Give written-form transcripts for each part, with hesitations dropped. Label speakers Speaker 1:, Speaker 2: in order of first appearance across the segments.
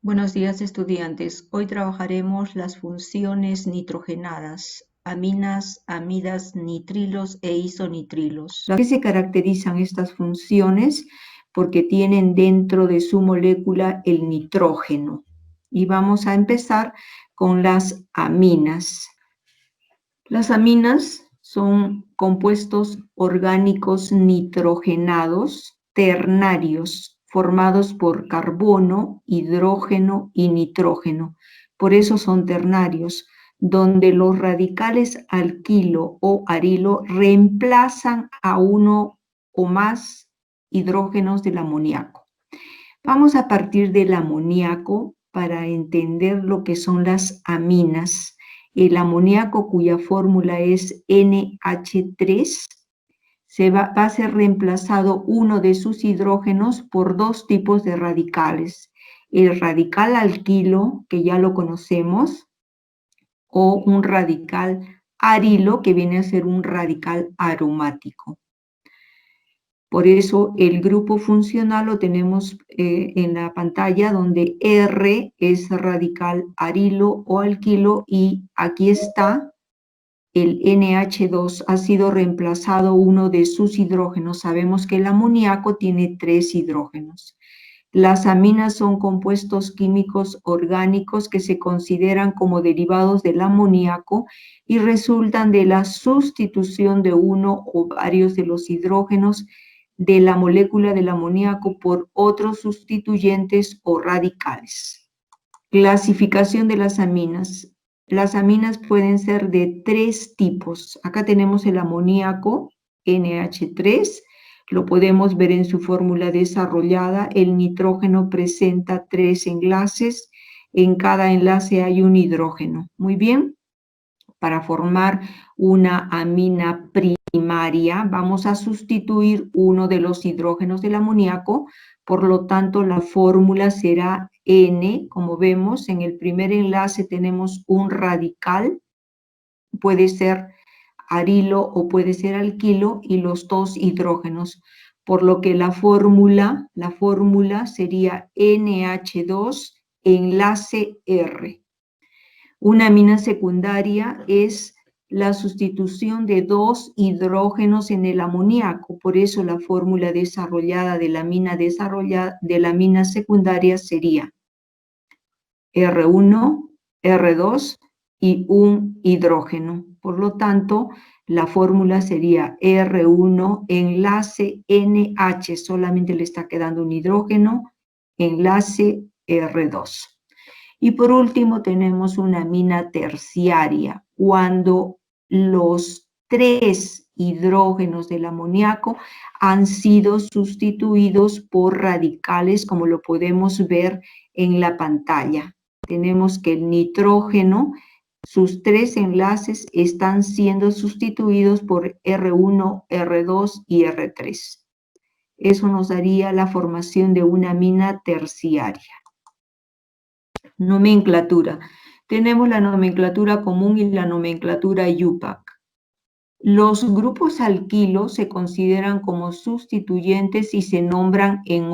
Speaker 1: Buenos días, estudiantes. Hoy trabajaremos las funciones nitrogenadas, aminas, amidas, nitrilos e isonitrilos.
Speaker 2: ¿Qué se caracterizan estas funciones? Porque tienen dentro de su molécula el nitrógeno. Y vamos a empezar con las aminas. Las aminas son compuestos orgánicos nitrogenados ternarios formados por carbono, hidrógeno y nitrógeno. Por eso son ternarios, donde los radicales alquilo o arilo reemplazan a uno o más hidrógenos del amoníaco. Vamos a partir del amoníaco para entender lo que son las aminas. El amoníaco, cuya fórmula es NH3, va a ser reemplazado uno de sus hidrógenos por dos tipos de radicales. El radical alquilo, que ya lo conocemos, o un radical arilo, que viene a ser un radical aromático. Por eso el grupo funcional lo tenemos en la pantalla, donde R es radical arilo o alquilo, y aquí está el NH2, ha sido reemplazado uno de sus hidrógenos. Sabemos que el amoníaco tiene 3 hidrógenos. Las aminas son compuestos químicos orgánicos que se consideran como derivados del amoníaco y resultan de la sustitución de uno o varios de los hidrógenos de la molécula del amoníaco por otros sustituyentes o radicales. Clasificación de las aminas. Las aminas pueden ser de 3 tipos. Acá tenemos el amoníaco, NH3, lo podemos ver en su fórmula desarrollada. El nitrógeno presenta 3 enlaces, en cada enlace hay un hidrógeno. Muy bien, para formar una amina primaria vamos a sustituir uno de los hidrógenos del amoníaco, por lo tanto la fórmula será N. Como vemos, en el primer enlace tenemos un radical, puede ser arilo o puede ser alquilo, y los dos hidrógenos, por lo que la fórmula sería NH2 enlace R. Una amina secundaria es la sustitución de 2 hidrógenos en el amoníaco. Por eso la fórmula desarrollada de la amina secundaria sería R1, R2 y un hidrógeno. Por lo tanto, la fórmula sería R1 enlace NH, solamente le está quedando un hidrógeno, enlace R2. Y por último tenemos una amina terciaria, cuando los 3 hidrógenos del amoníaco han sido sustituidos por radicales, como lo podemos ver en la pantalla. Tenemos que el nitrógeno, sus 3 enlaces están siendo sustituidos por R1, R2 y R3. Eso nos daría la formación de una amina terciaria. Nomenclatura. Tenemos la nomenclatura común y la nomenclatura IUPAC. Los grupos alquilo se consideran como sustituyentes y se nombran en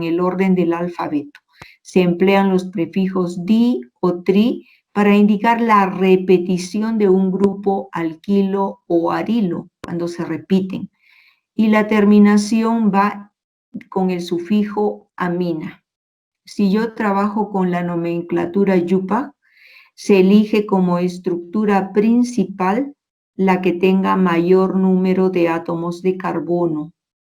Speaker 2: el orden del alfabeto. Se emplean los prefijos di o tri para indicar la repetición de un grupo alquilo o arilo cuando se repiten. Y la terminación va con el sufijo amina. Si yo trabajo con la nomenclatura IUPAC, se elige como estructura principal la que tenga mayor número de átomos de carbono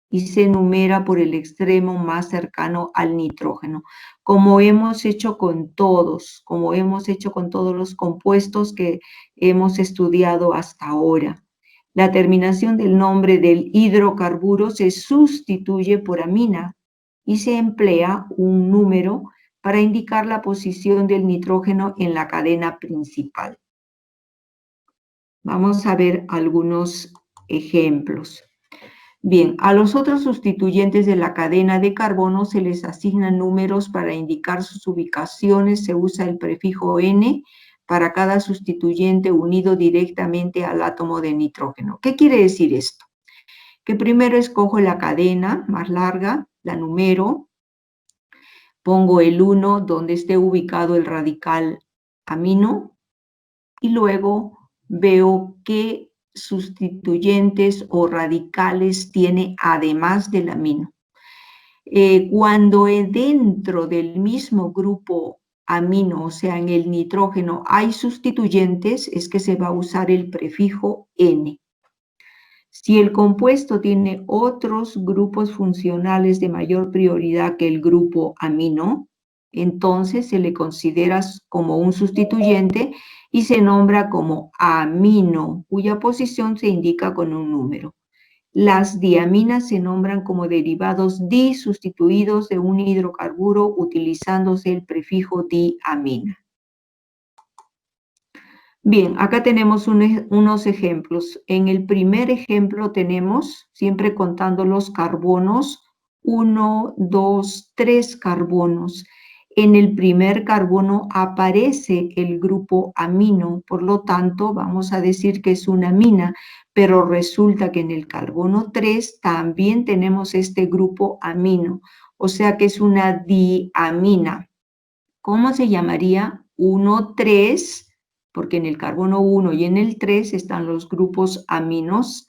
Speaker 2: y se numera por el extremo más cercano al nitrógeno, como hemos hecho con todos los compuestos que hemos estudiado hasta ahora. La terminación del nombre del hidrocarburo se sustituye por amina y se emplea un número para indicar la posición del nitrógeno en la cadena principal. Vamos a ver algunos ejemplos. Bien, a los otros sustituyentes de la cadena de carbono se les asignan números para indicar sus ubicaciones. Se usa el prefijo N para cada sustituyente unido directamente al átomo de nitrógeno. ¿Qué quiere decir esto? Que primero escojo la cadena más larga, la numero. Pongo el 1 donde esté ubicado el radical amino y luego veo qué sustituyentes o radicales tiene además del amino. Cuando dentro del mismo grupo amino, o sea, en el nitrógeno, hay sustituyentes, es que se va a usar el prefijo N. Si el compuesto tiene otros grupos funcionales de mayor prioridad que el grupo amino, entonces se le considera como un sustituyente y se nombra como amino, cuya posición se indica con un número. Las diaminas se nombran como derivados disustituidos de un hidrocarburo utilizándose el prefijo diamina. Bien, acá tenemos unos ejemplos. En el primer ejemplo tenemos, siempre contando los carbonos, 1, 2, 3 carbonos. En el primer carbono aparece el grupo amino, por lo tanto vamos a decir que es una amina, pero resulta que en el carbono 3 también tenemos este grupo amino, o sea que es una diamina. ¿Cómo se llamaría? 1, 3, porque en el carbono 1 y en el 3 están los grupos aminos,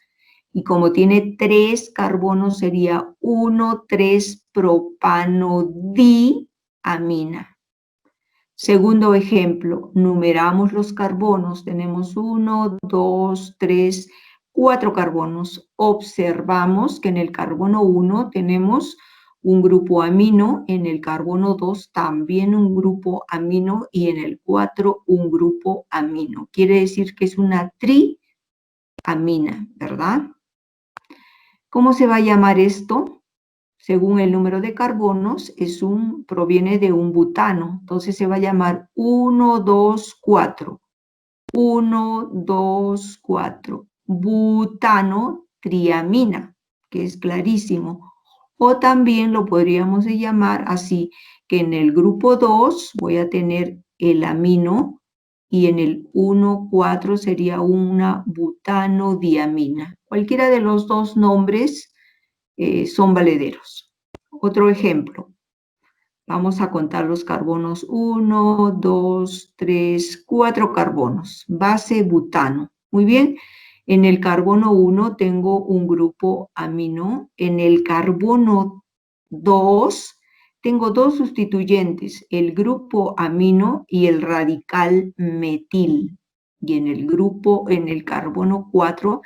Speaker 2: y como tiene 3 carbonos sería 1, 3 propano diamina. Segundo ejemplo, numeramos los carbonos, tenemos 1, 2, 3, 4 carbonos. Observamos que en el carbono 1 tenemos un grupo amino, en el carbono 2 también un grupo amino y en el 4 un grupo amino. Quiere decir que es una triamina, ¿verdad? ¿Cómo se va a llamar esto? Según el número de carbonos, proviene de un butano. Entonces se va a llamar 1, 2, 4. 1, 2, 4. Butano triamina, que es clarísimo. O también lo podríamos llamar así, que en el grupo 2 voy a tener el amino y en el 1, 4 sería una butanodiamina. Cualquiera de los dos nombres son valederos. Otro ejemplo. Vamos a contar los carbonos. 1, 2, 3, 4 carbonos. Base butano. Muy bien. En el carbono 1 tengo un grupo amino. En el carbono 2 tengo dos sustituyentes, el grupo amino y el radical metil. Y en el carbono 4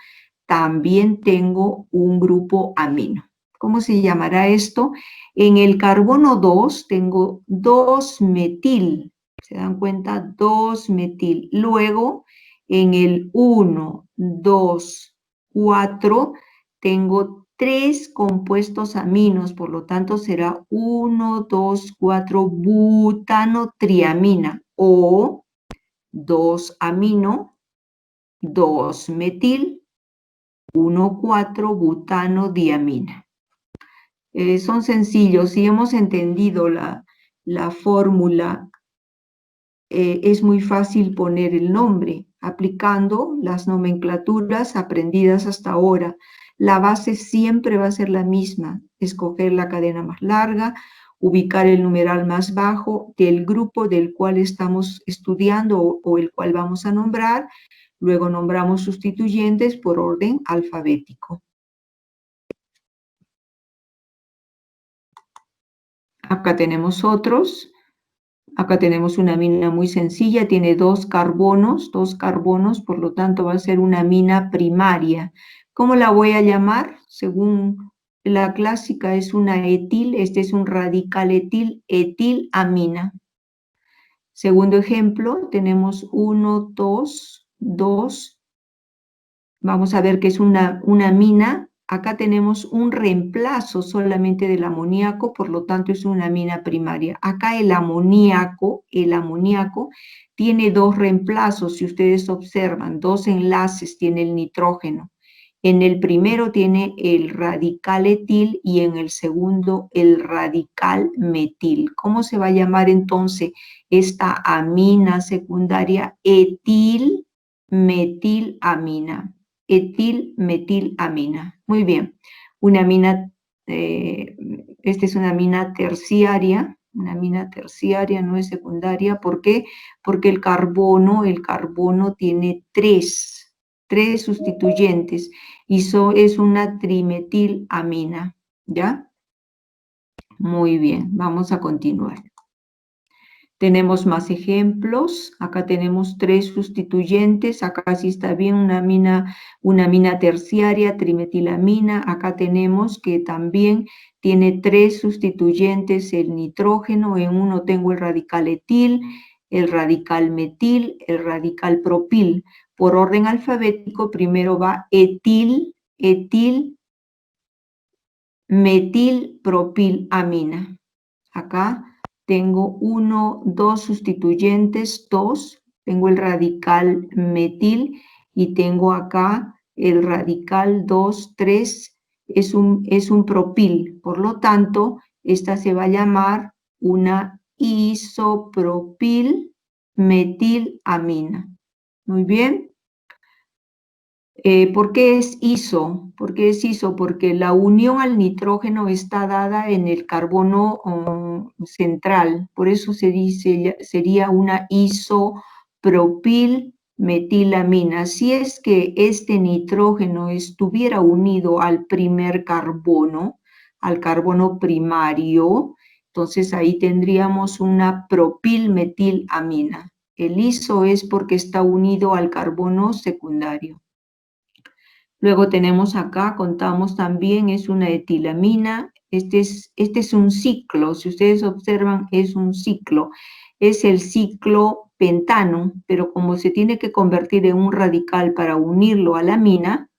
Speaker 2: también tengo un grupo amino. ¿Cómo se llamará esto? En el carbono 2 tengo 2-metil. ¿Se dan cuenta? 2-metil. Luego, en el 1, 2, 4, tengo 3 compuestos aminos. Por lo tanto, será 1, 2, 4 butanotriamina o 2-amino, 2-metil, 1, 4 butanodiamina. Son sencillos. Si hemos entendido la fórmula, es muy fácil poner el nombre, aplicando las nomenclaturas aprendidas hasta ahora. La base siempre va a ser la misma, escoger la cadena más larga, ubicar el numeral más bajo del grupo del cual estamos estudiando o el cual vamos a nombrar. Luego nombramos sustituyentes por orden alfabético. Acá tenemos otros. Acá tenemos una amina muy sencilla, tiene dos carbonos, por lo tanto va a ser una amina primaria. ¿Cómo la voy a llamar? Según la clásica es una etil, este es un radical etil, etilamina. Segundo ejemplo, tenemos 1, 2, 2. Vamos a ver que es una amina. Acá tenemos un reemplazo solamente del amoníaco, por lo tanto es una amina primaria. Acá el amoníaco tiene dos reemplazos, si ustedes observan, dos enlaces tiene el nitrógeno. En el primero tiene el radical etil y en el segundo el radical metil. ¿Cómo se va a llamar entonces esta amina secundaria? Etilmetilamina. Etilmetilamina. Muy bien. Esta es una amina terciaria, Una amina terciaria, no es secundaria. ¿Por qué? Porque el carbono tiene tres sustituyentes. Y es una trimetilamina, ¿ya? Muy bien, vamos a continuar. Tenemos más ejemplos. Acá tenemos 3 sustituyentes. Acá sí está bien una amina terciaria, trimetilamina. Acá tenemos que también tiene 3 sustituyentes el nitrógeno. En uno tengo el radical etil, el radical metil, el radical propil. Por orden alfabético, primero va etil, metil, propilamina. Acá tengo 2 sustituyentes, 2, tengo el radical metil y tengo acá el radical 2, 3, es un propil, por lo tanto, esta se va a llamar una isopropil metilamina. Muy bien. ¿Por qué es iso? ¿Por qué es iso? Porque la unión al nitrógeno está dada en el carbono central, por eso se dice, sería una isopropilmetilamina. Si es que este nitrógeno estuviera unido al primer carbono, al carbono primario, entonces ahí tendríamos una propilmetilamina. El iso es porque está unido al carbono secundario. Luego tenemos acá, contamos también, es una etilamina. Este es un ciclo, si ustedes observan, es un ciclo. Es el ciclo pentano, pero como se tiene que convertir en un radical para unirlo a la amina,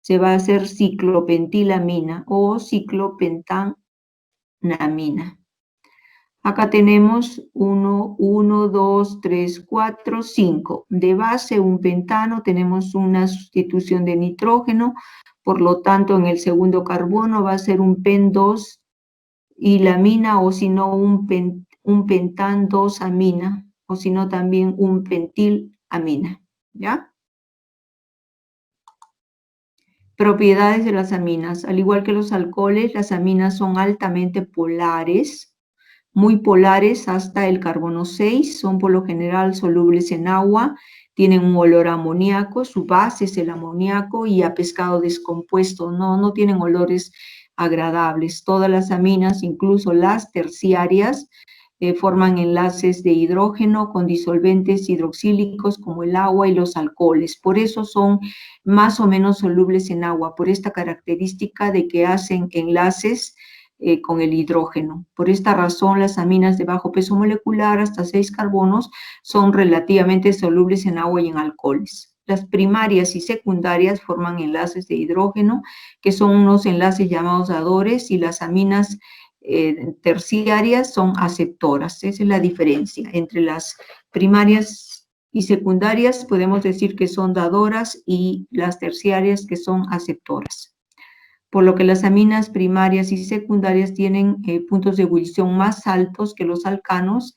Speaker 2: se va a hacer ciclopentilamina o ciclopentanamina. Acá tenemos 1, 2, 3, 4, 5. De base, un pentano, tenemos una sustitución de nitrógeno, por lo tanto, en el segundo carbono va a ser un pen2 y la amina, o si no, un pentan 2 amina, o si no, también un pentilamina, ¿ya? Propiedades de las aminas. Al igual que los alcoholes, las aminas son altamente polares, muy polares hasta el carbono 6, son por lo general solubles en agua, tienen un olor a amoníaco, su base es el amoníaco y a pescado descompuesto, no tienen olores agradables. Todas las aminas, incluso las terciarias, forman enlaces de hidrógeno con disolventes hidroxílicos como el agua y los alcoholes. Por eso son más o menos solubles en agua, por esta característica de que hacen enlaces con el hidrógeno. Por esta razón, las aminas de bajo peso molecular, hasta 6 carbonos, son relativamente solubles en agua y en alcoholes. Las primarias y secundarias forman enlaces de hidrógeno, que son unos enlaces llamados dadores, y las aminas terciarias son aceptoras. Esa es la diferencia entre las primarias y secundarias. Podemos decir que son dadoras y las terciarias que son aceptoras. Por lo que las aminas primarias y secundarias tienen puntos de ebullición más altos que los alcanos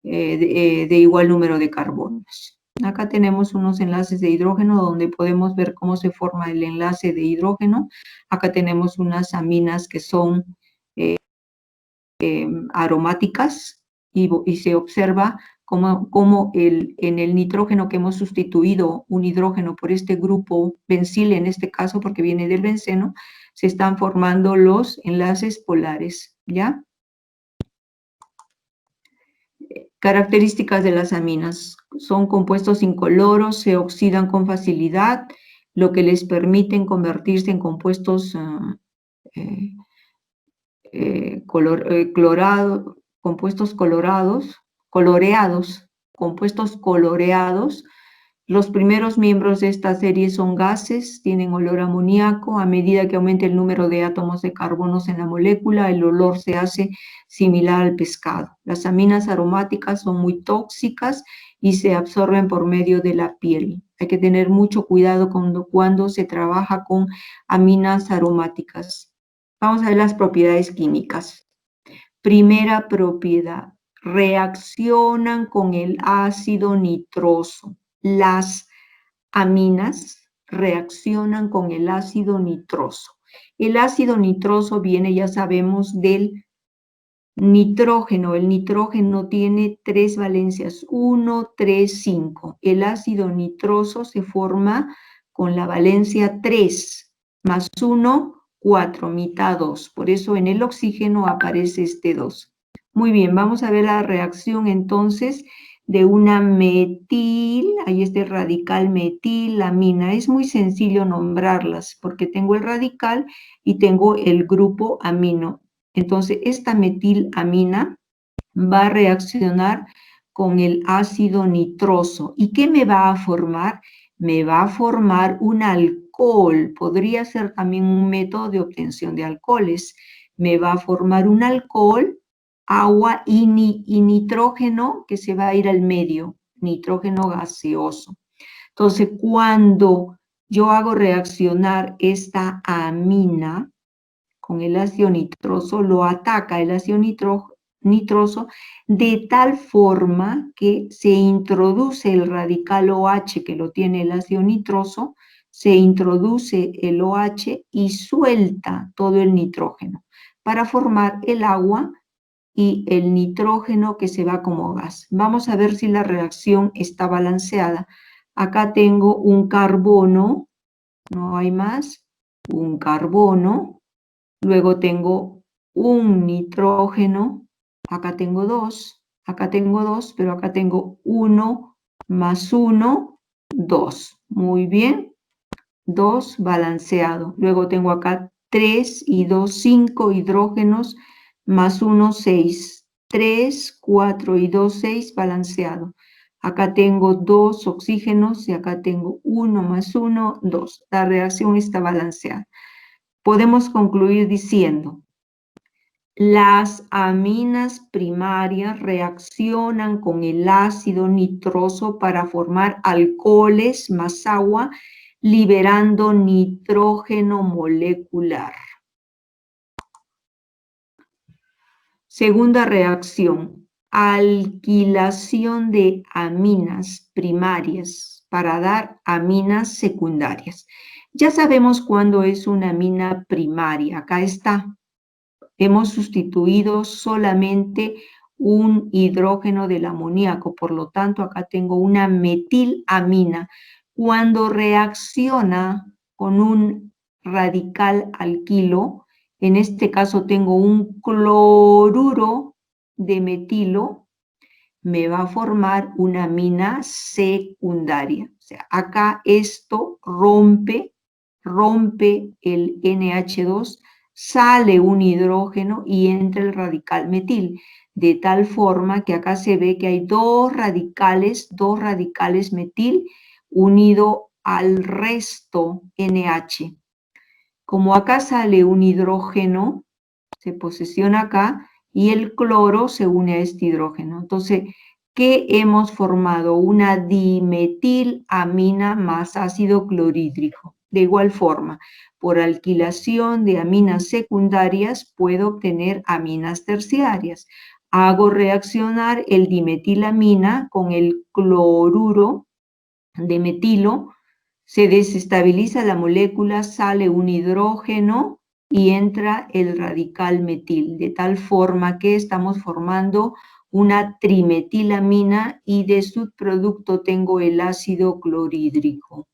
Speaker 2: de igual número de carbonos. Acá tenemos unos enlaces de hidrógeno donde podemos ver cómo se forma el enlace de hidrógeno. Acá tenemos unas aminas que son aromáticas y se observa cómo en el nitrógeno que hemos sustituido un hidrógeno por este grupo bencil, en este caso porque viene del benceno, se están formando los enlaces polares, ¿ya? Características de las aminas. Son compuestos incoloros, se oxidan con facilidad, lo que les permite convertirse en compuestos compuestos coloreados. Los primeros miembros de esta serie son gases, tienen olor a amoníaco. A medida que aumenta el número de átomos de carbonos en la molécula, el olor se hace similar al pescado. Las aminas aromáticas son muy tóxicas y se absorben por medio de la piel. Hay que tener mucho cuidado cuando se trabaja con aminas aromáticas. Vamos a ver las propiedades químicas. Primera propiedad, reaccionan con el ácido nitroso. Las aminas reaccionan con el ácido nitroso. El ácido nitroso viene, ya sabemos, del Nitrógeno, el nitrógeno tiene 3 valencias, 1, 3, 5. El ácido nitroso se forma con la valencia 3, más 1, 4, mitad 2. Por eso en el oxígeno aparece este 2. Muy bien, vamos a ver la reacción entonces de una metil, ahí está el radical metilamina. Es muy sencillo nombrarlas porque tengo el radical y tengo el grupo amino. Entonces, esta metilamina va a reaccionar con el ácido nitroso. ¿Y qué me va a formar? Me va a formar un alcohol. Podría ser también un método de obtención de alcoholes. Me va a formar un alcohol, agua y nitrógeno que se va a ir al medio, nitrógeno gaseoso. Entonces, cuando yo hago reaccionar esta amina con el ácido nitroso, lo ataca el ácido nitroso de tal forma que se introduce el radical OH que lo tiene el ácido nitroso, se introduce el OH y suelta todo el nitrógeno para formar el agua y el nitrógeno que se va como gas. Vamos a ver si la reacción está balanceada. Acá tengo un carbono, no hay más, un carbono. Luego tengo un nitrógeno, acá tengo dos, pero acá tengo 1 más 1, 2. Muy bien, 2 balanceado. Luego tengo acá 3 y 2, 5 hidrógenos, más 1, 6. 3, 4 y 2, 6 balanceado. Acá tengo 2 oxígenos y acá tengo 1 más 1, 2. La reacción está balanceada. Podemos concluir diciendo, las aminas primarias reaccionan con el ácido nitroso para formar alcoholes más agua, liberando nitrógeno molecular. Segunda reacción, alquilación de aminas primarias para dar aminas secundarias. Ya sabemos cuándo es una amina primaria. Acá está. Hemos sustituido solamente un hidrógeno del amoníaco, por lo tanto acá tengo una metilamina. Cuando reacciona con un radical alquilo, en este caso tengo un cloruro de metilo, me va a formar una amina secundaria. O sea, acá esto rompe el NH2, sale un hidrógeno y entra el radical metil, de tal forma que acá se ve que hay dos radicales metil unido al resto NH. Como acá sale un hidrógeno, se posesiona acá y el cloro se une a este hidrógeno. Entonces, ¿qué hemos formado? Una dimetilamina más ácido clorhídrico. De igual forma, por alquilación de aminas secundarias puedo obtener aminas terciarias. Hago reaccionar el dimetilamina con el cloruro de metilo, se desestabiliza la molécula, sale un hidrógeno y entra el radical metil, de tal forma que estamos formando una trimetilamina y de subproducto tengo el ácido clorhídrico.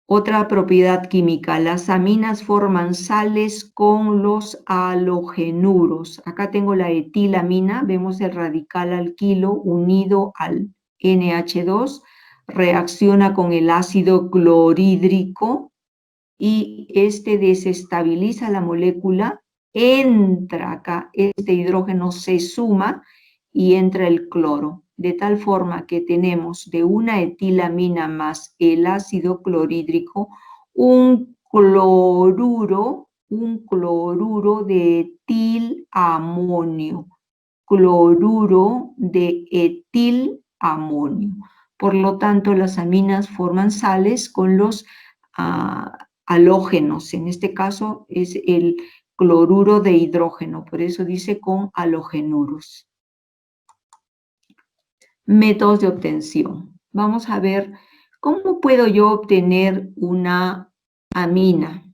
Speaker 2: Otra propiedad química, las aminas forman sales con los halogenuros. Acá tengo la etilamina, vemos el radical alquilo unido al NH2, reacciona con el ácido clorhídrico y este desestabiliza la molécula, entra acá, este hidrógeno se suma y entra el cloro, de tal forma que tenemos de una etilamina más el ácido clorhídrico un cloruro de etilamonio, cloruro de etilamonio. Por lo tanto, las aminas forman sales con los halógenos. En este caso es el cloruro de hidrógeno, por eso dice con halogenuros. Métodos de obtención. Vamos a ver cómo puedo yo obtener una amina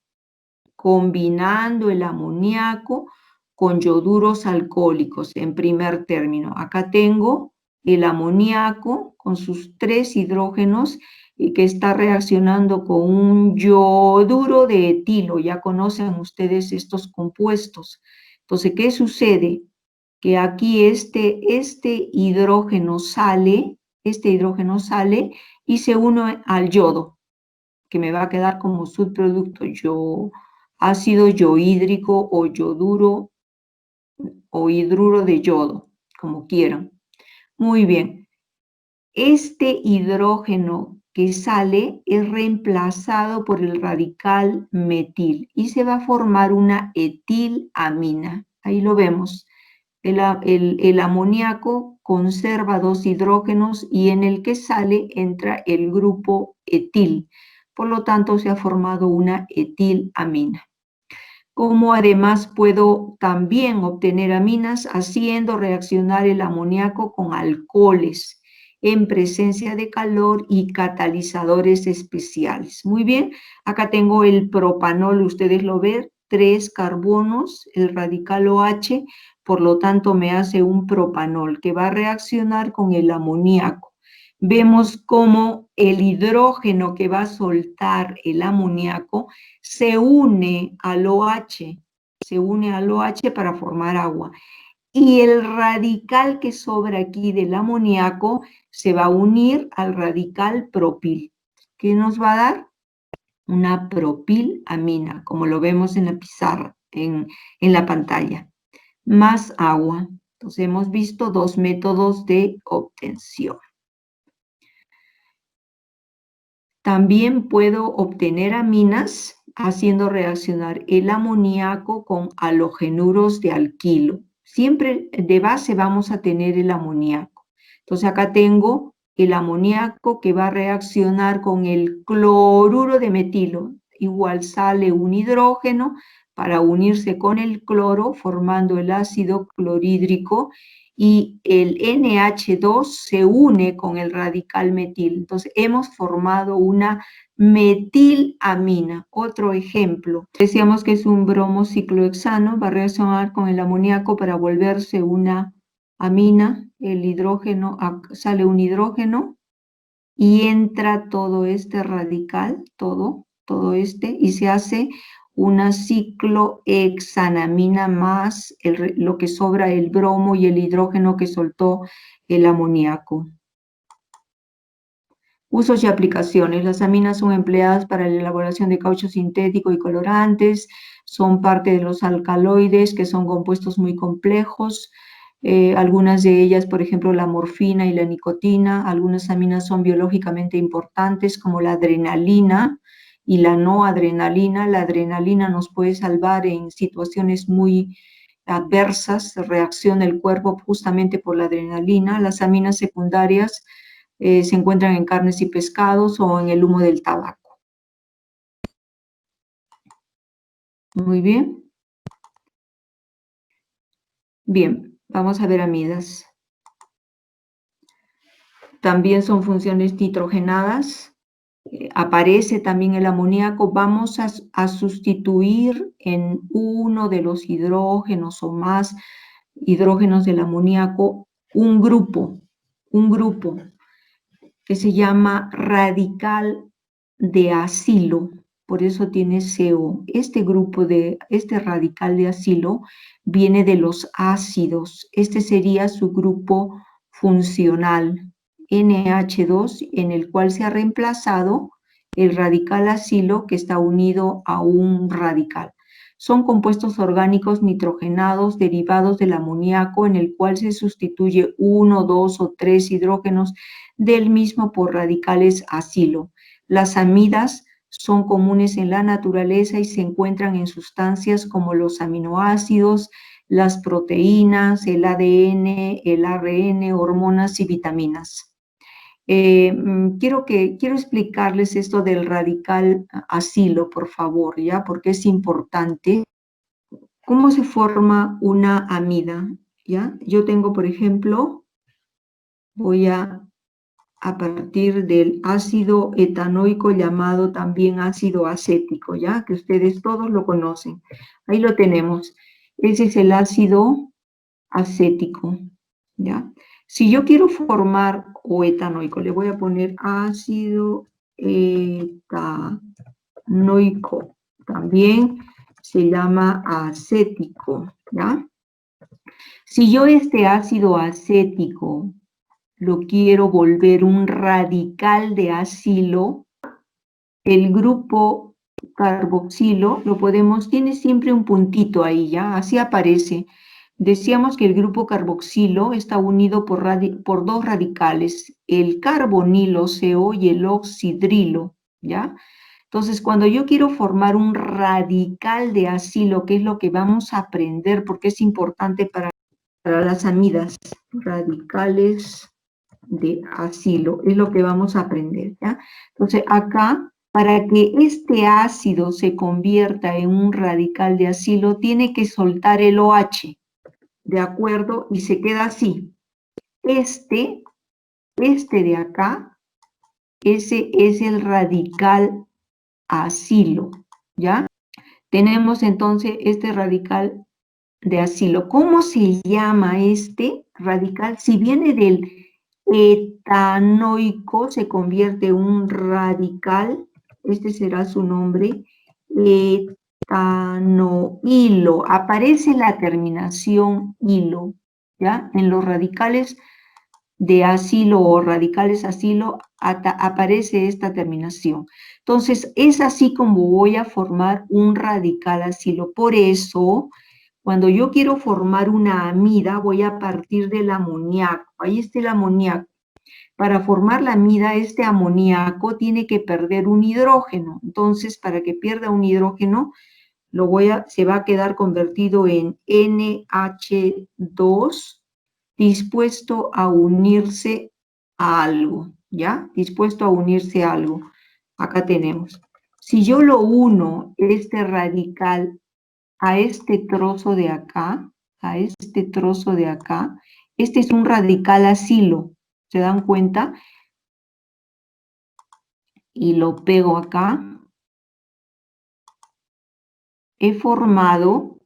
Speaker 2: combinando el amoníaco con yoduros alcohólicos en primer término. Acá tengo el amoníaco con sus 3 hidrógenos y que está reaccionando con un yoduro de etilo. Ya conocen ustedes estos compuestos. Entonces, ¿qué sucede? Que aquí este hidrógeno sale y se une al yodo, que me va a quedar como subproducto ácido yohídrico o yoduro o hidruro de yodo, como quieran. Muy bien. Este hidrógeno que sale es reemplazado por el radical metil y se va a formar una etilamina. Ahí lo vemos. El amoníaco conserva 2 hidrógenos y en el que sale entra el grupo etil. Por lo tanto, se ha formado una etilamina. Como además puedo también obtener aminas haciendo reaccionar el amoníaco con alcoholes en presencia de calor y catalizadores especiales. Muy bien, acá tengo el propanol, ustedes lo ven, 3 carbonos, el radical OH, por lo tanto me hace un propanol que va a reaccionar con el amoníaco. Vemos cómo el hidrógeno que va a soltar el amoníaco se une al OH para formar agua. Y el radical que sobra aquí del amoníaco se va a unir al radical propil. ¿Qué nos va a dar? Una propilamina, como lo vemos en la pizarra, en la pantalla. Más agua. Entonces hemos visto 2 métodos de obtención. También puedo obtener aminas haciendo reaccionar el amoníaco con halogenuros de alquilo. Siempre de base vamos a tener el amoníaco. Entonces acá tengo el amoníaco que va a reaccionar con el cloruro de metilo. Igual sale un hidrógeno para unirse con el cloro formando el ácido clorhídrico y el NH2 se une con el radical metil. Entonces, hemos formado una metilamina. Otro ejemplo. Decíamos que es un bromociclohexano, va a reaccionar con el amoníaco para volverse una amina. El hidrógeno, sale un hidrógeno y entra todo este radical, todo este, y se hace una ciclohexanamina más lo que sobra el bromo y el hidrógeno que soltó el amoníaco. Usos y aplicaciones. Las aminas son empleadas para la elaboración de caucho sintético y colorantes, son parte de los alcaloides, que son compuestos muy complejos. Algunas de ellas, por ejemplo, la morfina y la nicotina. Algunas aminas son biológicamente importantes, como la adrenalina y la no adrenalina. La adrenalina nos puede salvar en situaciones muy adversas, reacciona el cuerpo justamente por la adrenalina. Las aminas secundarias se encuentran en carnes y pescados o en el humo del tabaco. Muy bien. Bien, vamos a ver amidas. También son funciones nitrogenadas. Aparece también el amoníaco. Vamos a sustituir en uno de los hidrógenos o más hidrógenos del amoníaco un grupo que se llama radical de acilo, por eso tiene CO. Este radical de acilo viene de los ácidos. Este sería su grupo funcional, NH2, en el cual se ha reemplazado el radical acilo que está unido a un radical. Son compuestos orgánicos nitrogenados derivados del amoníaco en el cual se sustituye 1, 2 o 3 hidrógenos del mismo por radicales acilo. Las amidas son comunes en la naturaleza y se encuentran en sustancias como los aminoácidos, las proteínas, el ADN, el ARN, hormonas y vitaminas. Quiero explicarles esto del radical acilo, por favor, ¿ya? Porque es importante. ¿Cómo se forma una amida? ¿Ya? Yo tengo, por ejemplo, voy a partir del ácido etanoico llamado también ácido acético, ¿ya? Que ustedes todos lo conocen. Ahí lo tenemos. Ese es el ácido acético, ¿ya? Si yo quiero formar o etanoico, le voy a poner ácido etanoico. También se llama acético, ¿ya? Si yo este ácido acético lo quiero volver un radical de acilo, el grupo carboxilo lo podemos, tiene siempre un puntito ahí, ¿ya? Así aparece. Decíamos que el grupo carboxilo está unido por dos radicales, el carbonilo CO y el oxidrilo, ¿ya? Entonces, cuando yo quiero formar un radical de acilo, que es lo que vamos a aprender, porque es importante para las amidas, radicales de acilo, es lo que vamos a aprender, ¿ya? Entonces, acá, para que este ácido se convierta en un radical de acilo, tiene que soltar el OH, ¿de acuerdo? Y se queda así. Este de acá, ese es el radical acilo, ¿ya? Tenemos entonces este radical de acilo. ¿Cómo se llama este radical? Si viene del etanoico, se convierte en un radical, este será su nombre, etanoilo. Aparece la terminación hilo, ¿ya? En los radicales de acilo o radicales acilo aparece esta terminación. Entonces, es así como voy a formar un radical acilo. Por eso, cuando yo quiero formar una amida, voy a partir del amoníaco. Ahí está el amoníaco. Para formar la amida, este amoníaco tiene que perder un hidrógeno. Entonces, para que pierda un hidrógeno, se va a quedar convertido en NH2, dispuesto a unirse a algo, ¿ya? Dispuesto a unirse a algo. Acá tenemos. Si yo lo uno, este radical, a este trozo de acá, este es un radical acilo, ¿se dan cuenta? Y lo pego acá. He formado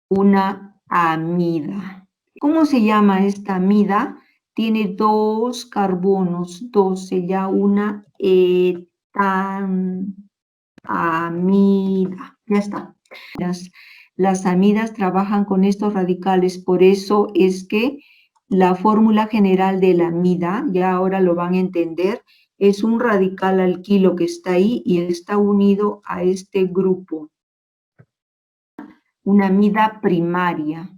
Speaker 2: una amida. ¿Cómo se llama esta amida? Tiene dos carbonos, sería una etanamida. Ya está. Las amidas trabajan con estos radicales, por eso es que la fórmula general de la amida, ya ahora lo van a entender, es un radical alquilo que está ahí y está unido a este grupo. Una amida primaria.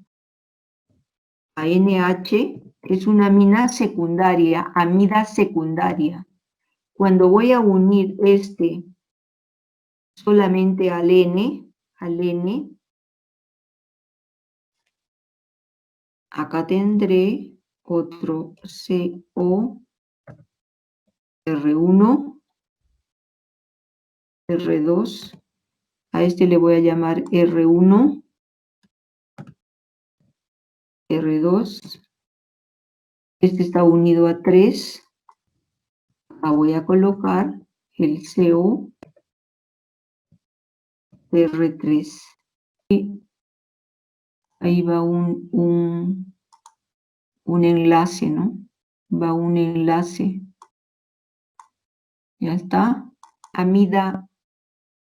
Speaker 2: ANH es una amida secundaria. Cuando voy a unir solamente al N, acá tendré otro CO, R1, R2, a este le voy a llamar R1, R2, este está unido a 3, acá voy a colocar el CO, R3, y ahí va un enlace, ¿no? Va un enlace, ya está, amida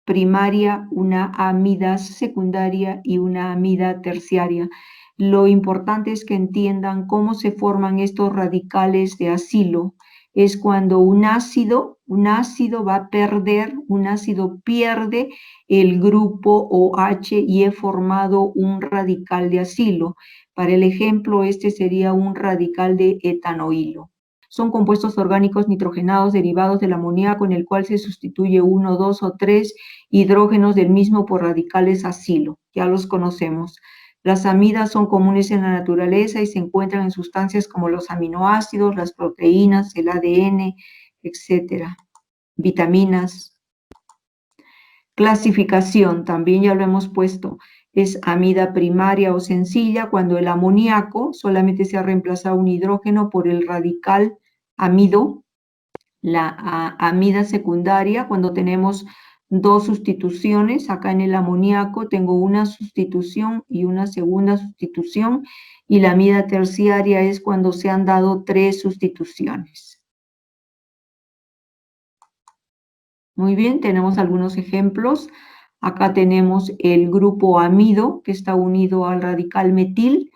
Speaker 2: primaria, una amida secundaria y una amida terciaria. Lo importante es que entiendan cómo se forman estos radicales de acilo. Es cuando un ácido va a perder, un ácido pierde el grupo OH y he formado un radical de acilo. Para el ejemplo, este sería un radical de etanoilo. Son compuestos orgánicos nitrogenados derivados del amoníaco en el cual se sustituye 1, 2 o 3 hidrógenos del mismo por radicales acilo. Ya los conocemos. Las amidas son comunes en la naturaleza y se encuentran en sustancias como los aminoácidos, las proteínas, el ADN, etc. Vitaminas. Clasificación, también ya lo hemos puesto. Es amida primaria o sencilla cuando el amoníaco solamente se ha reemplazado un hidrógeno por el radical amido. La amida secundaria cuando tenemos dos sustituciones. Acá en el amoníaco tengo una sustitución y una segunda sustitución, y la amida terciaria es cuando se han dado 3 sustituciones. Muy bien, tenemos algunos ejemplos. Acá tenemos el grupo amido que está unido al radical metil,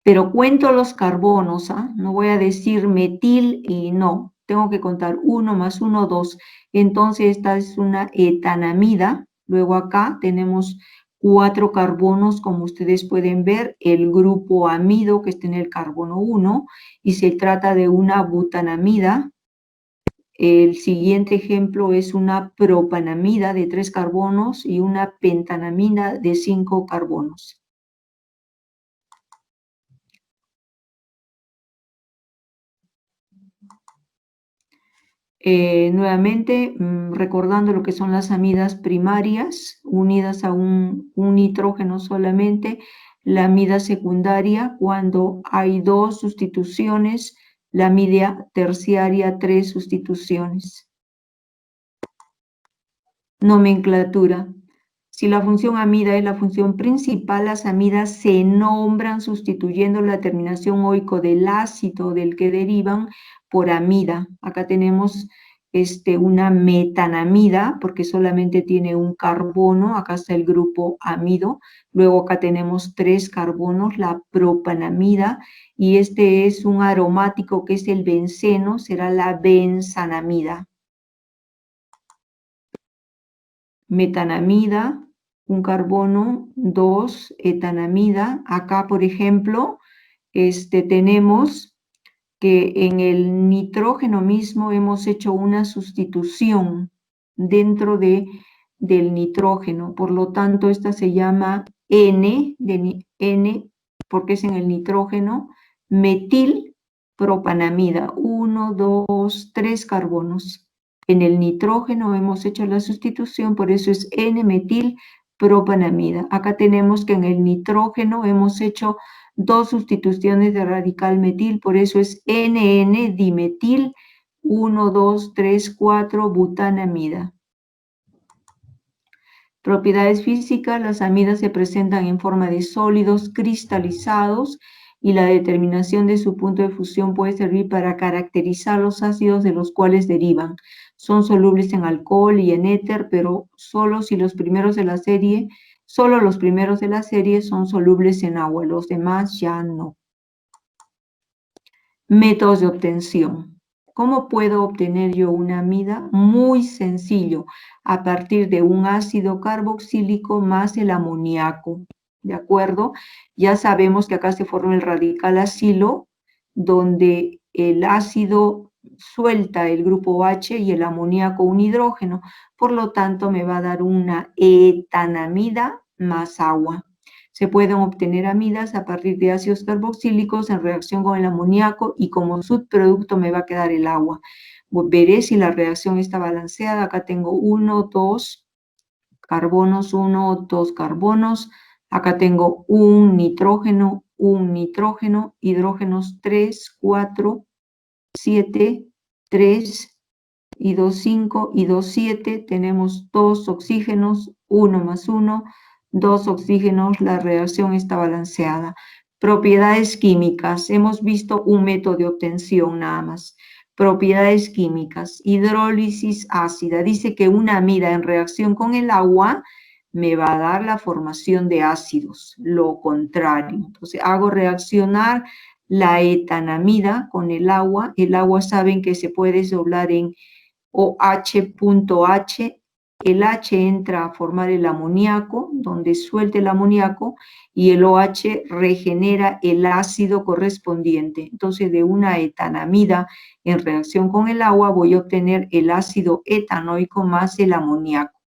Speaker 2: pero cuento los carbonos, ¿ah? No voy a decir metil y no, tengo que contar 1 más 1, 2. Entonces esta es una etanamida. Luego acá tenemos 4 carbonos, como ustedes pueden ver, el grupo amido que está en el carbono 1, y se trata de una butanamida. El siguiente ejemplo es una propanamida de 3 carbonos y una pentanamida de 5 carbonos. Nuevamente, recordando lo que son las amidas primarias, unidas a un nitrógeno solamente, la amida secundaria, cuando hay 2 sustituciones, la amida terciaria, 3 sustituciones. Nomenclatura. Si la función amida es la función principal, las amidas se nombran sustituyendo la terminación oico del ácido del que derivan por amida. Acá tenemos una metanamida porque solamente tiene un carbono. Acá está el grupo amido. Luego acá tenemos 3 carbonos, la propanamida, y este es un aromático que es el benceno, será la benzanamida. Metanamida, un carbono, 2 etanamida. Acá, por ejemplo, tenemos que en el nitrógeno mismo hemos hecho una sustitución dentro del nitrógeno. Por lo tanto, esta se llama N, N porque es en el nitrógeno, metil propanamida. 1, 2, 3 carbonos. En el nitrógeno hemos hecho la sustitución, por eso es N-metil propanamida. Acá tenemos que en el nitrógeno hemos hecho 2 sustituciones de radical metil, por eso es NN-dimetil 1, 2, 3, 4 butanamida. Propiedades físicas: las amidas se presentan en forma de sólidos cristalizados y la determinación de su punto de fusión puede servir para caracterizar los ácidos de los cuales derivan. Son solubles en alcohol y en éter, pero solo los primeros de la serie son solubles en agua, los demás ya no. Métodos de obtención. ¿Cómo puedo obtener yo una amida? Muy sencillo, a partir de un ácido carboxílico más el amoníaco, ¿de acuerdo? Ya sabemos que acá se forma el radical acilo, donde el ácido suelta el grupo H y el amoníaco un hidrógeno, por lo tanto me va a dar una etanamida más agua. Se pueden obtener amidas a partir de ácidos carboxílicos en reacción con el amoníaco y como subproducto me va a quedar el agua. Veré si la reacción está balanceada. Acá tengo 1, 2 carbonos, 1, 2 carbonos. Acá tengo un nitrógeno, hidrógenos 3, 4, 7, 3 y 2, 5 y 2, 7. Tenemos 2 oxígenos, 1 más 1. 2 oxígenos, la reacción está balanceada. Propiedades químicas. Hemos visto un método de obtención nada más. Propiedades químicas. Hidrólisis ácida. Dice que una amida en reacción con el agua me va a dar la formación de ácidos. Lo contrario. Entonces hago reaccionar la etanamida con el agua. El agua saben que se puede desdoblar en OH.H. El H entra a formar el amoníaco, donde suelta el amoníaco, y el OH regenera el ácido correspondiente. Entonces, de una etanamida en reacción con el agua voy a obtener el ácido etanoico más el amoníaco.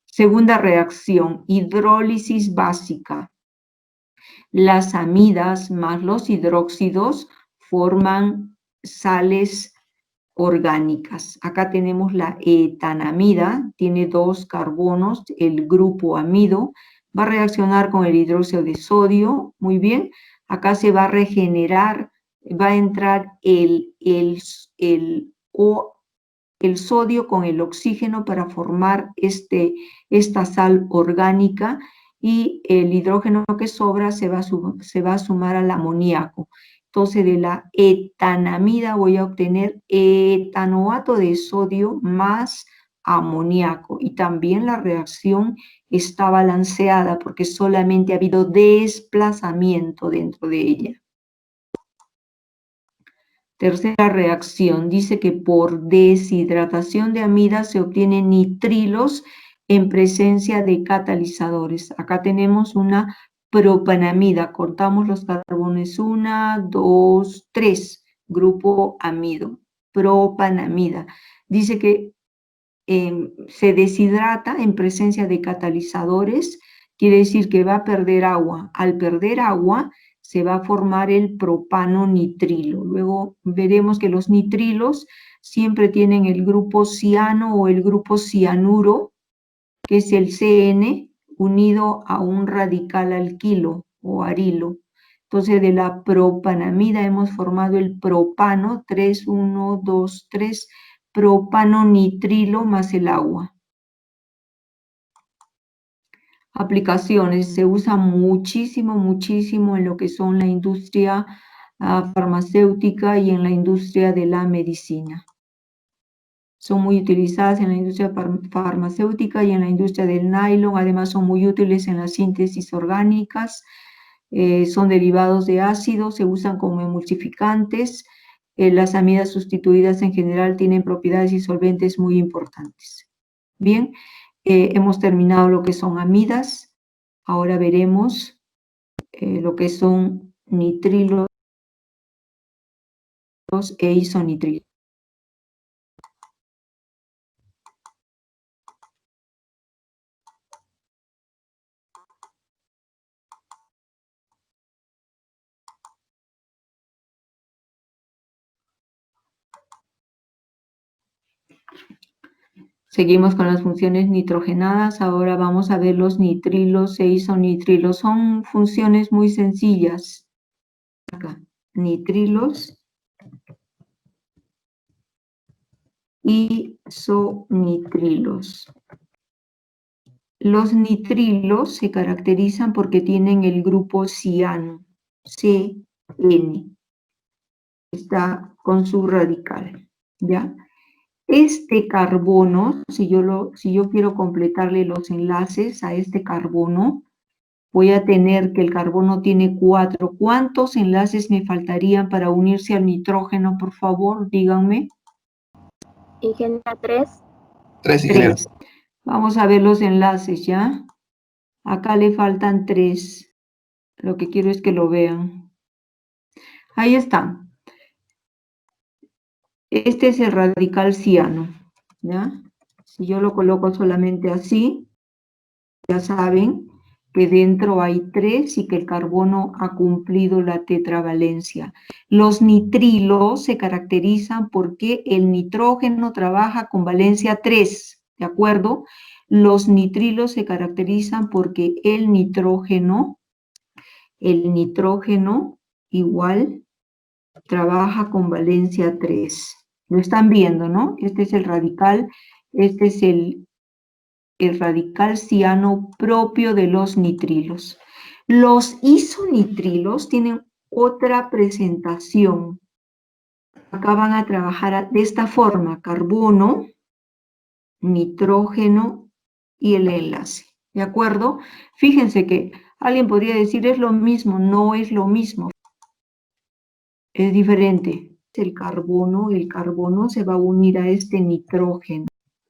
Speaker 2: Segunda reacción, hidrólisis básica. Las amidas más los hidróxidos forman sales orgánicas. Acá tenemos la etanamida, tiene 2 carbonos, el grupo amido, va a reaccionar con el hidróxido de sodio, muy bien. Acá se va a regenerar, va a entrar el el sodio con el oxígeno para formar esta sal orgánica, y el hidrógeno que sobra se va a sumar al amoníaco. Entonces, de la etanamida voy a obtener etanoato de sodio más amoníaco, y también la reacción está balanceada porque solamente ha habido desplazamiento dentro de ella. Tercera reacción, dice que por deshidratación de amidas se obtienen nitrilos en presencia de catalizadores. Acá tenemos una propanamida, cortamos los carbones 1, 2, 3, grupo amido, propanamida. Dice que se deshidrata en presencia de catalizadores, quiere decir que va a perder agua. Al perder agua, se va a formar el propano nitrilo. Luego veremos que los nitrilos siempre tienen el grupo ciano o el grupo cianuro, que es el CN, unido a un radical alquilo o arilo. Entonces, de la propanamida hemos formado el propano, 3, 1, 2, 3, propano nitrilo más el agua. Aplicaciones, se usa muchísimo, muchísimo en lo que son la industria farmacéutica y en la industria de la medicina. Son muy utilizadas en la industria farmacéutica y en la industria del nylon. Además, son muy útiles en las síntesis orgánicas. Son derivados de ácidos, se usan como emulsificantes. Las amidas sustituidas en general tienen propiedades disolventes muy importantes. Bien, hemos terminado lo que son amidas. Ahora veremos lo que son nitrilos e isonitrilos. Seguimos con las funciones nitrogenadas. Ahora vamos a ver los nitrilos e isonitrilos. Son funciones muy sencillas. Acá, nitrilos, isonitrilos. Los nitrilos se caracterizan porque tienen el grupo ciano, CN. Está con su radical, ¿ya? Este carbono, si yo quiero completarle los enlaces a este carbono, voy a tener que el carbono tiene 4. ¿Cuántos enlaces me faltarían para unirse al nitrógeno? Por favor, díganme.
Speaker 3: Ingeniera, 3.
Speaker 4: 3, ingeniera.
Speaker 2: 3. Vamos a ver los enlaces, ¿ya? Acá le faltan 3. Lo que quiero es que lo vean. Ahí están. Este es el radical ciano, ¿ya? Si yo lo coloco solamente así, ya saben que dentro hay 3 y que el carbono ha cumplido la tetravalencia. Los nitrilos se caracterizan porque el nitrógeno trabaja con valencia 3, ¿de acuerdo? Los nitrilos se caracterizan porque el nitrógeno igual trabaja con valencia 3. Lo están viendo, ¿no? Este es el radical, este es el radical ciano propio de los nitrilos. Los isonitrilos tienen otra presentación. Acá van a trabajar de esta forma: carbono, nitrógeno y el enlace. ¿De acuerdo? Fíjense que alguien podría decir es lo mismo. No es lo mismo. Es diferente. El carbono se va a unir a este nitrógeno.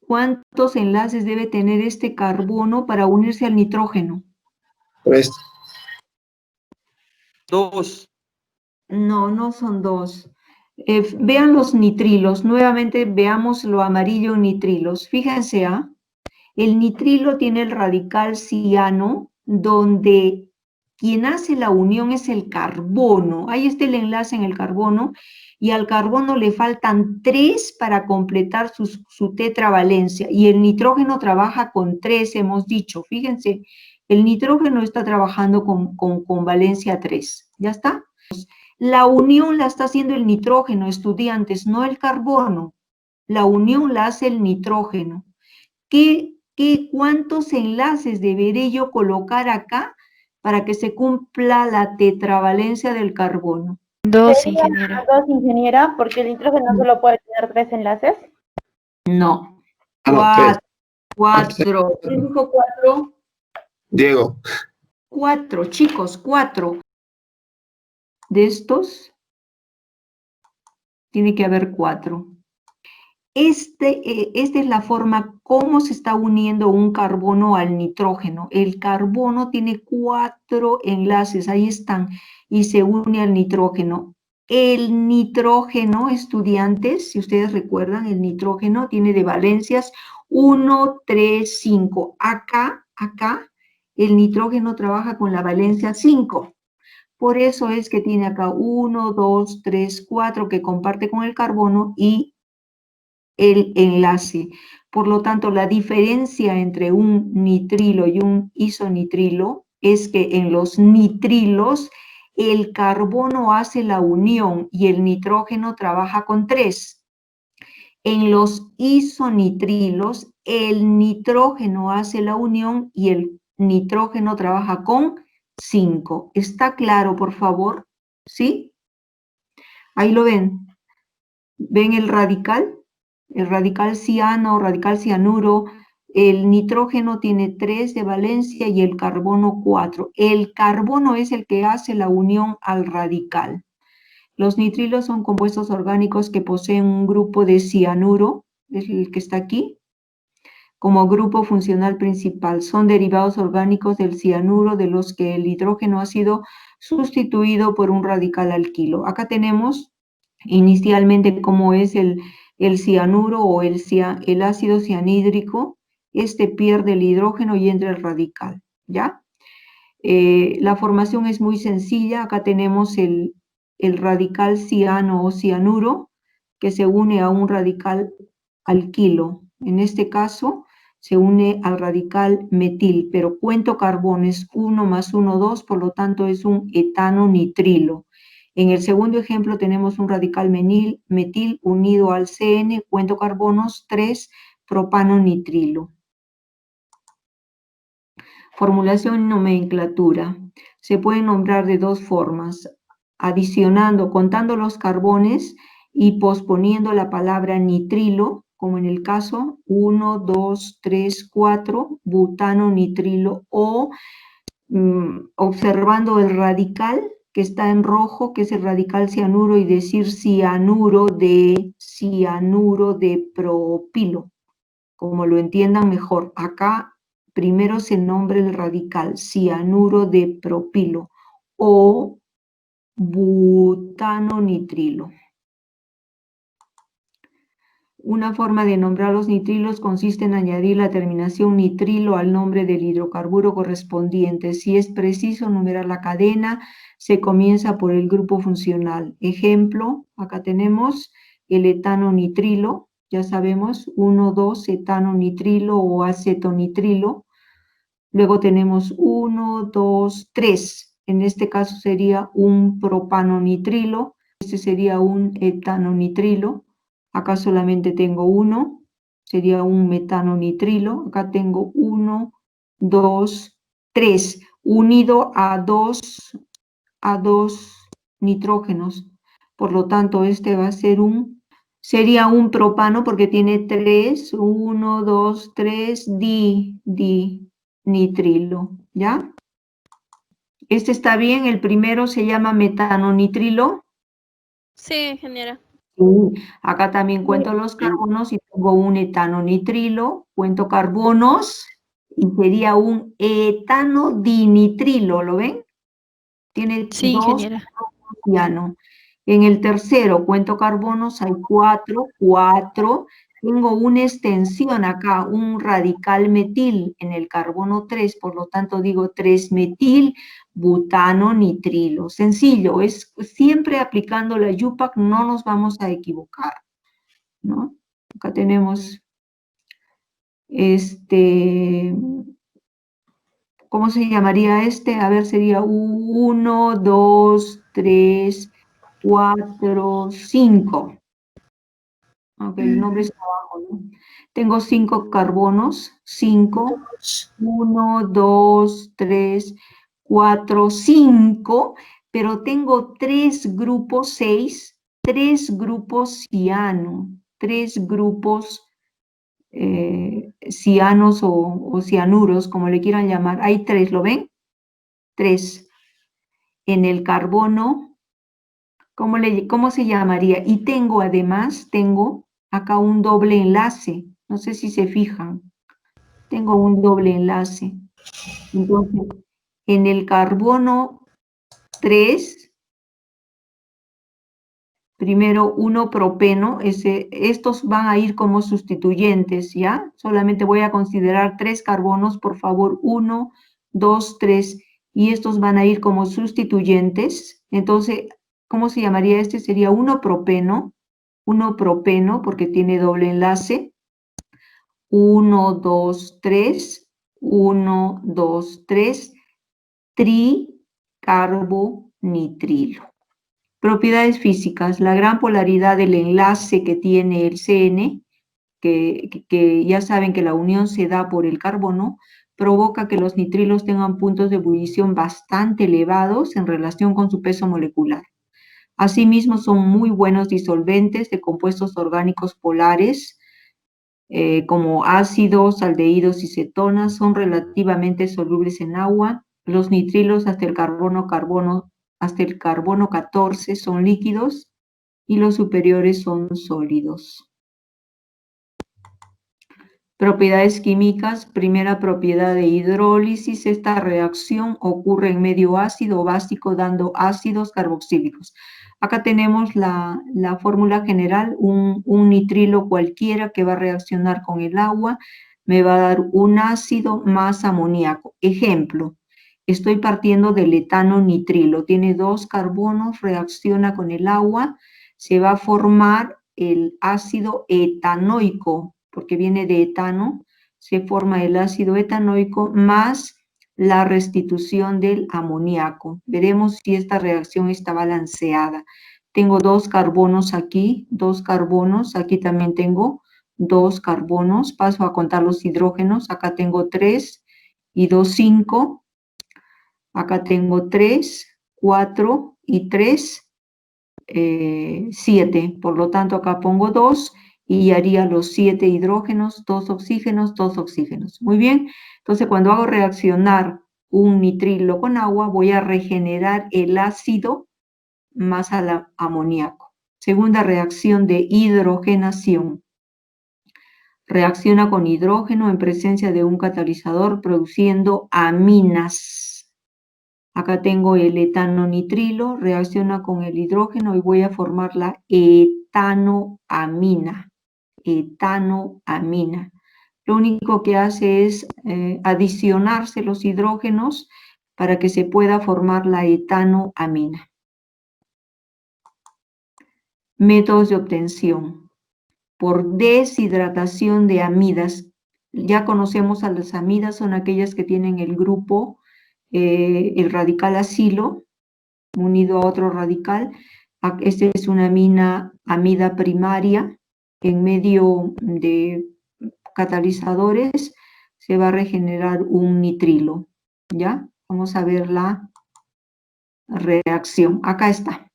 Speaker 2: ¿Cuántos enlaces debe tener este carbono para unirse al nitrógeno?
Speaker 4: 3.
Speaker 5: 2.
Speaker 2: No, no son 2. Vean los nitrilos. Nuevamente veamos lo amarillo en nitrilos. Fíjense, el nitrilo tiene el radical ciano, donde quien hace la unión es el carbono. Ahí está el enlace en el carbono, y al carbono le faltan 3 para completar su tetravalencia, y el nitrógeno trabaja con 3, hemos dicho. Fíjense, el nitrógeno está trabajando con valencia 3. ¿Ya está? La unión la está haciendo el nitrógeno, estudiantes, no el carbono. la unión la hace el nitrógeno. ¿Cuántos enlaces deberé yo colocar acá para que se cumpla la tetravalencia del carbono?
Speaker 5: 2, ingeniera.
Speaker 3: 2, ingeniera, porque el nitrógeno solo puede tener 3 enlaces.
Speaker 2: No.
Speaker 4: No, 3.
Speaker 2: 4. ¿Quién dijo 4?
Speaker 4: Diego.
Speaker 2: 4, chicos, 4. De estos, tiene que haber 4. Esta es la forma como se está uniendo un carbono al nitrógeno. El carbono tiene 4 enlaces, ahí están, y se une al nitrógeno. El nitrógeno, estudiantes, si ustedes recuerdan, el nitrógeno tiene de valencias 1, 3, 5. Acá, el nitrógeno trabaja con la valencia 5. Por eso es que tiene acá 1, 2, 3, 4 que comparte con el carbono y el enlace. Por lo tanto, la diferencia entre un nitrilo y un isonitrilo es que en los nitrilos el carbono hace la unión y el nitrógeno trabaja con 3. En los isonitrilos el nitrógeno hace la unión y el nitrógeno trabaja con 5. ¿Está claro, por favor? ¿Sí? Ahí lo ven. ¿Ven el radical? El radical ciano, radical cianuro, el nitrógeno tiene 3 de valencia y el carbono 4. El carbono es el que hace la unión al radical. Los nitrilos son compuestos orgánicos que poseen un grupo de cianuro, es el que está aquí, como grupo funcional principal. Son derivados orgánicos del cianuro de los que el hidrógeno ha sido sustituido por un radical alquilo. Acá tenemos inicialmente cómo es el cianuro o el ácido cianhídrico. Este pierde el hidrógeno y entra el radical, ¿ya? La formación es muy sencilla. Acá tenemos el radical ciano o cianuro que se une a un radical alquilo. En este caso se une al radical metil, pero cuento carbones 1 más 1, 2, por lo tanto es un etano nitrilo. En el segundo ejemplo tenemos un radical metil unido al CN, cuento carbonos 3, propano nitrilo. Formulación y nomenclatura. Se pueden nombrar de 2 formas, adicionando, contando los carbones y posponiendo la palabra nitrilo, como en el caso 1, 2, 3, 4, butano nitrilo, o observando el radical que está en rojo, que es el radical cianuro, y decir cianuro de propilo, como lo entiendan mejor. Acá primero se nombra el radical cianuro de propilo o butano nitrilo. Una forma de nombrar los nitrilos consiste en añadir la terminación nitrilo al nombre del hidrocarburo correspondiente. Si es preciso numerar la cadena, se comienza por el grupo funcional. Ejemplo, acá tenemos el etano nitrilo, ya sabemos, 1, 2, etano nitrilo o acetonitrilo. Luego tenemos 1, 2, 3. En este caso sería un propano nitrilo. Este sería un etano nitrilo. Acá solamente tengo 1. Sería un metano nitrilo. Acá tengo 1, 2, 3. Unido a dos nitrógenos. Por lo tanto, este va a ser sería un propano porque tiene 3, 1, 2, 3, nitrilo, ¿ya? Este está bien, el primero se llama metanonitrilo.
Speaker 5: Sí, ingeniera.
Speaker 2: Acá también cuento los carbonos y pongo un etanonitrilo, cuento carbonos y sería un etanodinitrilo, ¿lo ven? Tiene
Speaker 5: Sí,
Speaker 2: 2
Speaker 5: ingeniera.
Speaker 2: ciano. En el tercero cuento carbonos, hay 4, tengo una extensión acá, un radical metil en el carbono 3, por lo tanto digo 3-metil butano nitrilo. Sencillo, es siempre aplicando la UPAC, no nos vamos a equivocar, ¿no? Acá tenemos ¿cómo se llamaría este? A ver, sería 1, 2, 3, 4, 5. Ok, el nombre está abajo, ¿no? Tengo 5 carbonos, 5, 1, 2, 3, 4, 5, pero tengo 3 grupos 6, 3 grupos ciano, 3 grupos cianos o cianuros, como le quieran llamar. Hay 3, ¿lo ven? 3. En el carbono, ¿cómo se llamaría? Y tengo además, acá un doble enlace. No sé si se fijan. Tengo un doble enlace. Entonces, en el carbono 3, primero 1 propeno, estos van a ir como sustituyentes, ¿ya? Solamente voy a considerar 3 carbonos, por favor, 1, 2, 3, y estos van a ir como sustituyentes. Entonces, ¿cómo se llamaría este? Sería 1 propeno, porque tiene doble enlace. 1, 2, 3, 1, 2, 3, tricarbonitrilo. Propiedades físicas. La gran polaridad del enlace que tiene el CN, que ya saben que la unión se da por el carbono, provoca que los nitrilos tengan puntos de ebullición bastante elevados en relación con su peso molecular. Asimismo, son muy buenos disolventes de compuestos orgánicos polares, como ácidos, aldehídos y cetonas. Son relativamente solubles en agua. Los nitrilos hasta el carbono 14 son líquidos y los superiores son sólidos. Propiedades químicas. Primera propiedad de hidrólisis. Esta reacción ocurre en medio ácido o básico dando ácidos carboxílicos. Acá tenemos la fórmula general. Un nitrilo cualquiera que va a reaccionar con el agua me va a dar un ácido más amoníaco. Ejemplo. Estoy partiendo del etano nitrilo. Tiene 2 carbonos, reacciona con el agua. Se va a formar el ácido etanoico, porque viene de etano. Se forma el ácido etanoico más la restitución del amoníaco. Veremos si esta reacción está balanceada. Tengo 2 carbonos aquí, 2 carbonos. Aquí también tengo 2 carbonos. Paso a contar los hidrógenos. Acá tengo 3 y 2, 5. Acá tengo 3, 4 y 3, 7. Por lo tanto, acá pongo 2 y haría los 7 hidrógenos, 2 oxígenos, 2 oxígenos. Muy bien. Entonces, cuando hago reaccionar un nitrilo con agua, voy a regenerar el ácido más al amoníaco. Segunda reacción de hidrogenación. Reacciona con hidrógeno en presencia de un catalizador produciendo aminas. Acá tengo el etano nitrilo, reacciona con el hidrógeno y voy a formar la etanoamina. Etanoamina. Lo único que hace es adicionarse los hidrógenos para que se pueda formar la etanoamina. Métodos de obtención. Por deshidratación de amidas. Ya conocemos a las amidas, son aquellas que tienen el grupo el radical acilo unido a otro radical. Esta es una amida primaria. En medio de catalizadores se va a regenerar un nitrilo. ¿Ya? Vamos a ver la reacción. Acá está.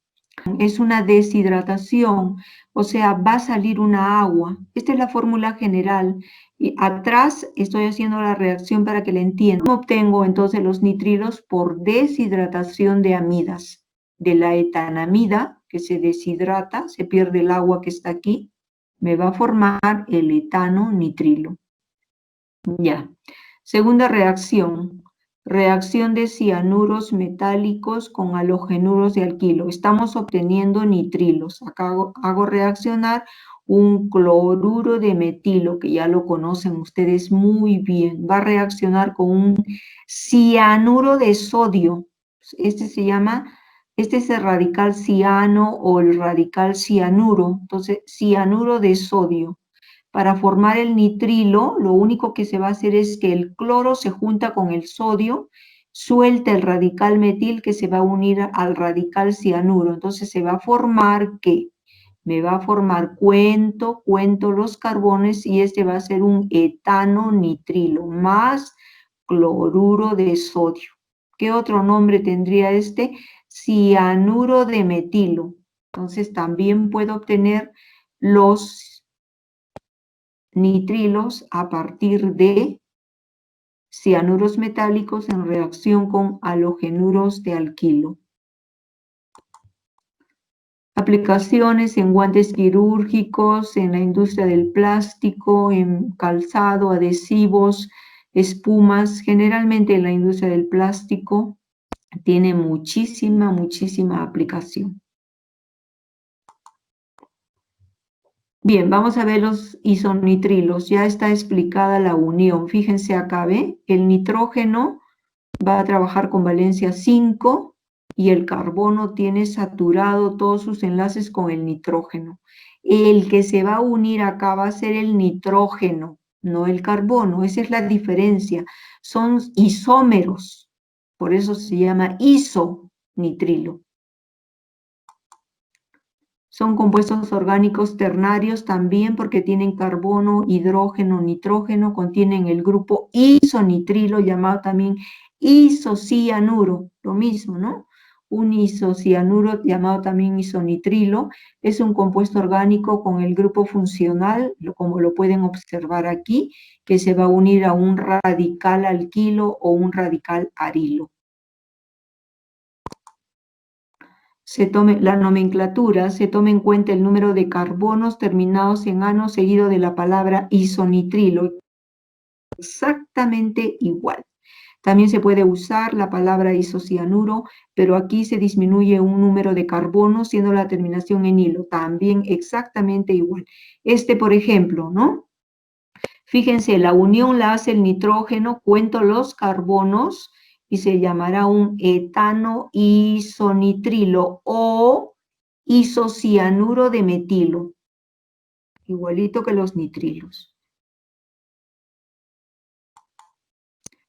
Speaker 2: Es una deshidratación, o sea, va a salir una agua. Esta es la fórmula general. Y atrás estoy haciendo la reacción para que la entiendan. Obtengo entonces los nitrilos por deshidratación de amidas. De la etanamida, que se deshidrata, se pierde el agua que está aquí, me va a formar el etano nitrilo. Ya. Segunda reacción. Reacción de cianuros metálicos con halogenuros de alquilo. Estamos obteniendo nitrilos. Acá hago reaccionar un cloruro de metilo, que ya lo conocen ustedes muy bien. Va a reaccionar con un cianuro de sodio. Este es el radical ciano o el radical cianuro. Entonces, cianuro de sodio. Para formar el nitrilo, lo único que se va a hacer es que el cloro se junta con el sodio, suelta el radical metil que se va a unir al radical cianuro. Entonces se va a formar ¿qué? Me va a formar cuento los carbones y este va a ser un etano nitrilo más cloruro de sodio. ¿Qué otro nombre tendría este? Cianuro de metilo. Entonces también puedo obtener los nitrilos a partir de cianuros metálicos en reacción con halogenuros de alquilo. Aplicaciones en guantes quirúrgicos, en la industria del plástico, en calzado, adhesivos, espumas. Generalmente en la industria del plástico tiene muchísima aplicación. Bien, vamos a ver los isonitrilos. Ya está explicada la unión. Fíjense acá, ¿ve? El nitrógeno va a trabajar con valencia 5 y el carbono tiene saturado todos sus enlaces con el nitrógeno. El que se va a unir acá va a ser el nitrógeno, no el carbono. Esa es la diferencia. Son isómeros, por eso se llama isonitrilo. Son compuestos orgánicos ternarios también porque tienen carbono, hidrógeno, nitrógeno, contienen el grupo isonitrilo llamado también isocianuro, lo mismo, ¿no? Un isocianuro llamado también isonitrilo es un compuesto orgánico con el grupo funcional, como lo pueden observar aquí, que se va a unir a un radical alquilo o un radical arilo. La nomenclatura, se toma en cuenta el número de carbonos terminados en ano seguido de la palabra isonitrilo. Exactamente igual. También se puede usar la palabra isocianuro, pero aquí se disminuye un número de carbonos siendo la terminación en hilo. También exactamente igual. Por ejemplo, ¿no? Fíjense, la unión la hace el nitrógeno, cuento los carbonos, y se llamará un etano isonitrilo o isocianuro de metilo, igualito que los nitrilos.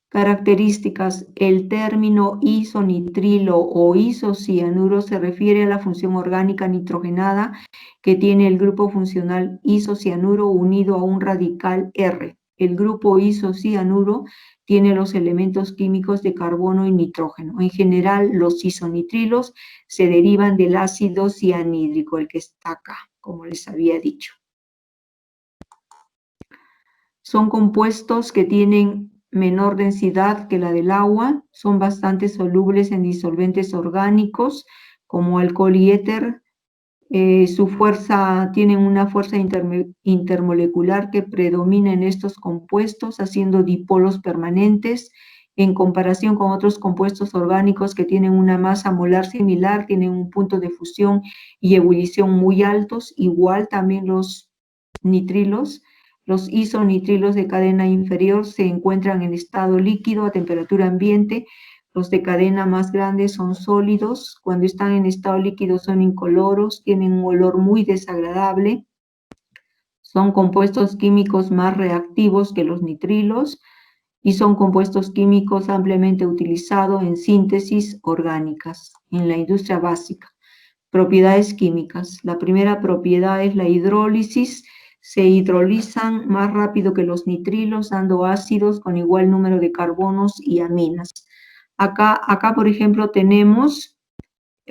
Speaker 2: Características. El término isonitrilo o isocianuro se refiere a la función orgánica nitrogenada que tiene el grupo funcional isocianuro unido a un radical R. El grupo isocianuro tiene los elementos químicos de carbono y nitrógeno. En general, los isonitrilos se derivan del ácido cianhídrico, el que está acá, como les había dicho. Son compuestos que tienen menor densidad que la del agua, son bastante solubles en disolventes orgánicos como alcohol y éter. Tienen una fuerza intermolecular que predomina en estos compuestos, haciendo dipolos permanentes. En comparación con otros compuestos orgánicos que tienen una masa molar similar, tienen un punto de fusión y ebullición muy altos. Igual también los nitrilos. Los isonitrilos de cadena inferior se encuentran en estado líquido a temperatura ambiente. Los de cadena más grande son sólidos. Cuando están en estado líquido son incoloros, tienen un olor muy desagradable. Son compuestos químicos más reactivos que los nitrilos y son compuestos químicos ampliamente utilizados en síntesis orgánicas, en la industria básica. Propiedades químicas. La primera propiedad es la hidrólisis. Se hidrolizan más rápido que los nitrilos, dando ácidos con igual número de carbonos y aminas. Acá por ejemplo, tenemos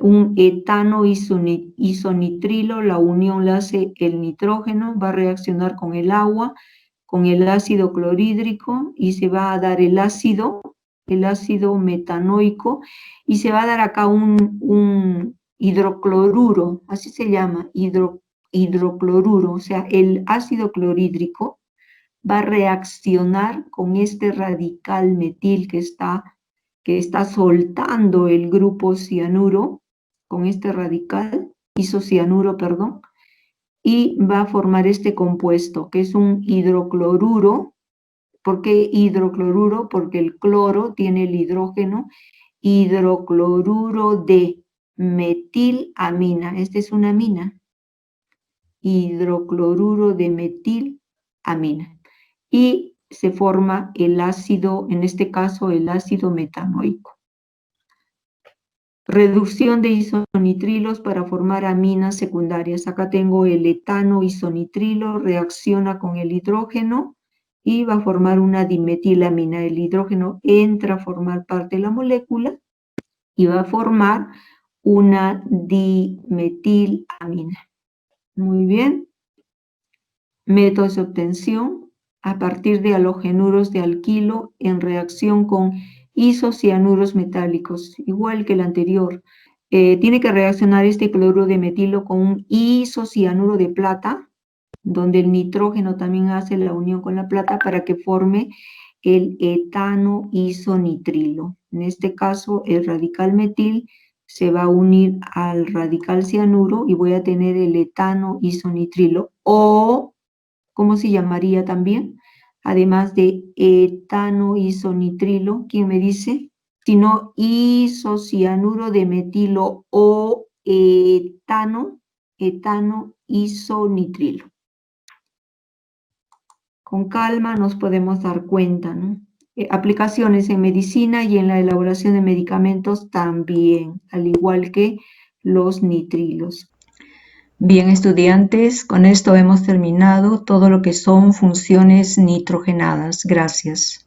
Speaker 2: un etano isonitrilo. La unión la hace el nitrógeno, va a reaccionar con el agua, con el ácido clorhídrico, y se va a dar el ácido metanoico, y se va a dar acá un hidrocloruro, así se llama, hidrocloruro, o sea, el ácido clorhídrico va a reaccionar con este radical metil que está soltando el grupo cianuro, con este radical, isocianuro, perdón, y va a formar este compuesto, que es un hidrocloruro. ¿Por qué hidrocloruro? Porque el cloro tiene el hidrógeno, hidrocloruro de metilamina. Esta es una amina. Hidrocloruro de metilamina. Y se forma el ácido, en este caso el ácido metanoico. Reducción de isonitrilos para formar aminas secundarias. Acá tengo el etano isonitrilo, reacciona con el hidrógeno y va a formar una dimetilamina. El hidrógeno entra a formar parte de la molécula y va a formar una dimetilamina. Muy bien. Métodos de obtención a partir de halogenuros de alquilo en reacción con isocianuros metálicos, igual que el anterior. Tiene que reaccionar este cloruro de metilo con un isocianuro de plata, donde el nitrógeno también hace la unión con la plata para que forme el etano isonitrilo. En este caso, el radical metil se va a unir al radical cianuro y voy a tener el etano isonitrilo, o ¿cómo se llamaría también? Además de etano isonitrilo, ¿quién me dice? Sino isocianuro de metilo o etano isonitrilo. Con calma nos podemos dar cuenta, ¿no? Aplicaciones en medicina y en la elaboración de medicamentos también, al igual que los nitrilos.
Speaker 1: Bien, estudiantes, con esto hemos terminado todo lo que son funciones nitrogenadas. Gracias.